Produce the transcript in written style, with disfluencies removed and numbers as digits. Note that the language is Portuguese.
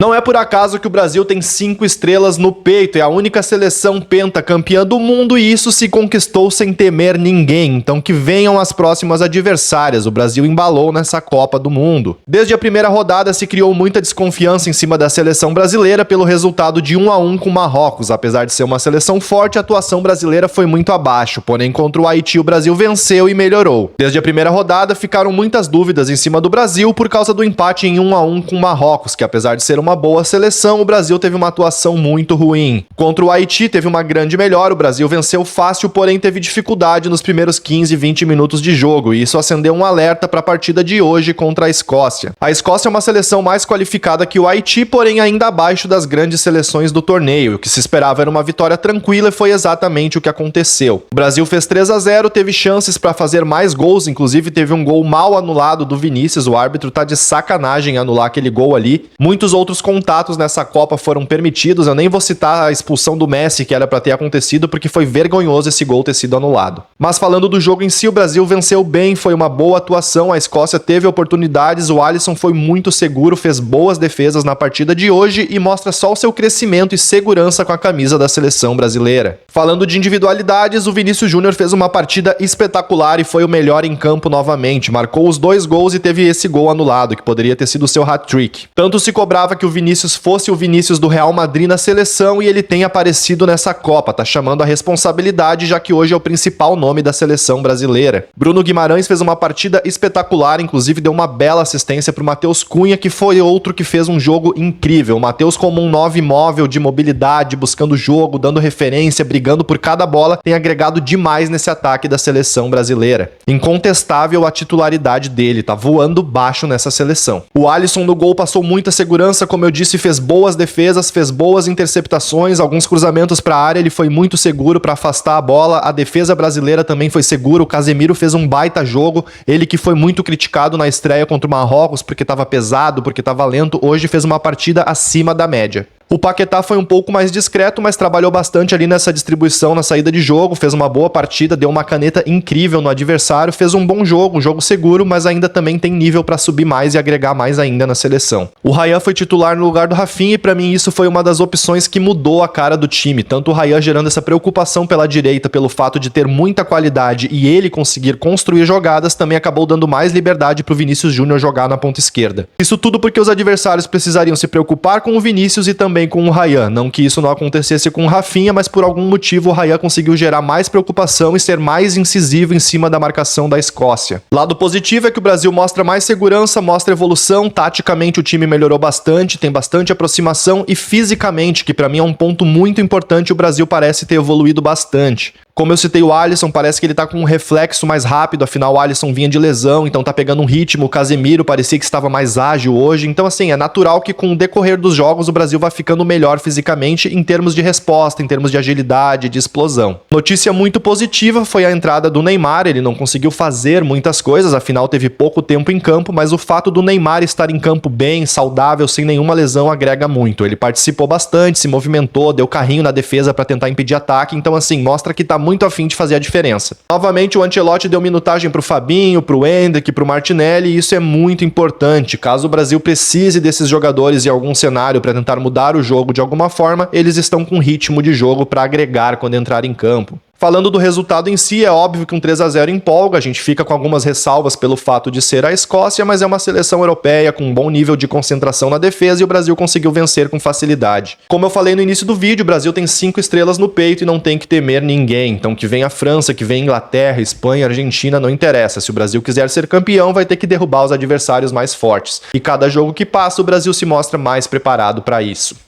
Não é por acaso que o Brasil tem 5 estrelas no peito, é a única seleção pentacampeã do mundo e isso se conquistou sem temer ninguém. Então que venham as próximas adversárias, o Brasil embalou nessa Copa do Mundo. Desde a primeira rodada se criou muita desconfiança em cima da seleção brasileira pelo resultado de 1-1 com Marrocos. Apesar de ser uma seleção forte, a atuação brasileira foi muito abaixo, porém contra o Haiti o Brasil venceu e melhorou. Desde a primeira rodada ficaram muitas dúvidas em cima do Brasil por causa do empate em 1-1 com Marrocos, que apesar de ser uma boa seleção, o Brasil teve uma atuação muito ruim. Contra o Haiti teve uma grande melhora, o Brasil venceu fácil, porém teve dificuldade nos primeiros 15, 20 minutos de jogo, e isso acendeu um alerta para a partida de hoje contra a Escócia. A Escócia é uma seleção mais qualificada que o Haiti, porém ainda abaixo das grandes seleções do torneio. O que se esperava era uma vitória tranquila e foi exatamente o que aconteceu. O Brasil fez 3-0, teve chances para fazer mais gols, inclusive teve um gol mal anulado do Vinícius, o árbitro tá de sacanagem anular aquele gol ali. Muitos outros contatos nessa Copa foram permitidos, eu nem vou citar a expulsão do Messi que era para ter acontecido porque foi vergonhoso esse gol ter sido anulado. Mas falando do jogo em si, o Brasil venceu bem, foi uma boa atuação, a Escócia teve oportunidades, o Alisson foi muito seguro, fez boas defesas na partida de hoje e mostra só o seu crescimento e segurança com a camisa da seleção brasileira. Falando de individualidades, o Vinícius Júnior fez uma partida espetacular e foi o melhor em campo novamente, marcou os 2 gols e teve esse gol anulado, que poderia ter sido o seu hat-trick. Tanto se cobrava que o Vinícius fosse o Vinícius do Real Madrid na seleção e ele tem aparecido nessa Copa, tá chamando a responsabilidade já que hoje é o principal nome da seleção brasileira. Bruno Guimarães fez uma partida espetacular, inclusive deu uma bela assistência pro Matheus Cunha, que foi outro que fez um jogo incrível. O Matheus como um 9 móvel de mobilidade, buscando jogo, dando referência, brigando por cada bola, tem agregado demais nesse ataque da seleção brasileira. Incontestável a titularidade dele, tá voando baixo nessa seleção. O Alisson no gol passou muita segurança, como eu disse, fez boas defesas, fez boas interceptações, alguns cruzamentos para a área, ele foi muito seguro para afastar a bola, a defesa brasileira também foi segura, o Casemiro fez um baita jogo, ele que foi muito criticado na estreia contra o Marrocos porque estava pesado, porque estava lento, hoje fez uma partida acima da média. O Paquetá foi um pouco mais discreto, mas trabalhou bastante ali nessa distribuição, na saída de jogo, fez uma boa partida, deu uma caneta incrível no adversário, fez um bom jogo, um jogo seguro, mas ainda também tem nível para subir mais e agregar mais ainda na seleção. O Ryan foi titular no lugar do Rafinha e para mim isso foi uma das opções que mudou a cara do time, tanto o Ryan gerando essa preocupação pela direita pelo fato de ter muita qualidade e ele conseguir construir jogadas, também acabou dando mais liberdade para o Vinícius Júnior jogar na ponta esquerda. Isso tudo porque os adversários precisariam se preocupar com o Vinícius e também com o Ryan. Não que isso não acontecesse com o Rafinha, mas por algum motivo o Ryan conseguiu gerar mais preocupação e ser mais incisivo em cima da marcação da Escócia. Lado positivo é que o Brasil mostra mais segurança, mostra evolução, taticamente o time melhorou bastante, tem bastante aproximação e fisicamente, que pra mim é um ponto muito importante, o Brasil parece ter evoluído bastante. Como eu citei o Alisson, parece que ele tá com um reflexo mais rápido, afinal o Alisson vinha de lesão, então tá pegando um ritmo, o Casemiro parecia que estava mais ágil hoje, então assim, é natural que com o decorrer dos jogos o Brasil vai ficando melhor fisicamente em termos de resposta, em termos de agilidade, de explosão. Notícia muito positiva foi a entrada do Neymar, ele não conseguiu fazer muitas coisas, afinal teve pouco tempo em campo, mas o fato do Neymar estar em campo bem, saudável, sem nenhuma lesão, agrega muito. Ele participou bastante, se movimentou, deu carrinho na defesa para tentar impedir ataque, então assim, mostra que tá muito a fim de fazer a diferença. Novamente o Ancelotti deu minutagem pro Fabinho, pro Endrick, pro Martinelli e isso é muito importante. Caso o Brasil precise desses jogadores em algum cenário para tentar mudar o jogo de alguma forma, eles estão com ritmo de jogo para agregar quando entrar em campo. Falando do resultado em si, é óbvio que um 3-0 empolga, a gente fica com algumas ressalvas pelo fato de ser a Escócia, mas é uma seleção europeia com um bom nível de concentração na defesa e o Brasil conseguiu vencer com facilidade. Como eu falei no início do vídeo, o Brasil tem 5 estrelas no peito e não tem que temer ninguém, então que vem a França, que vem a Inglaterra, Espanha, Argentina, não interessa. Se o Brasil quiser ser campeão, vai ter que derrubar os adversários mais fortes. E cada jogo que passa, o Brasil se mostra mais preparado para isso.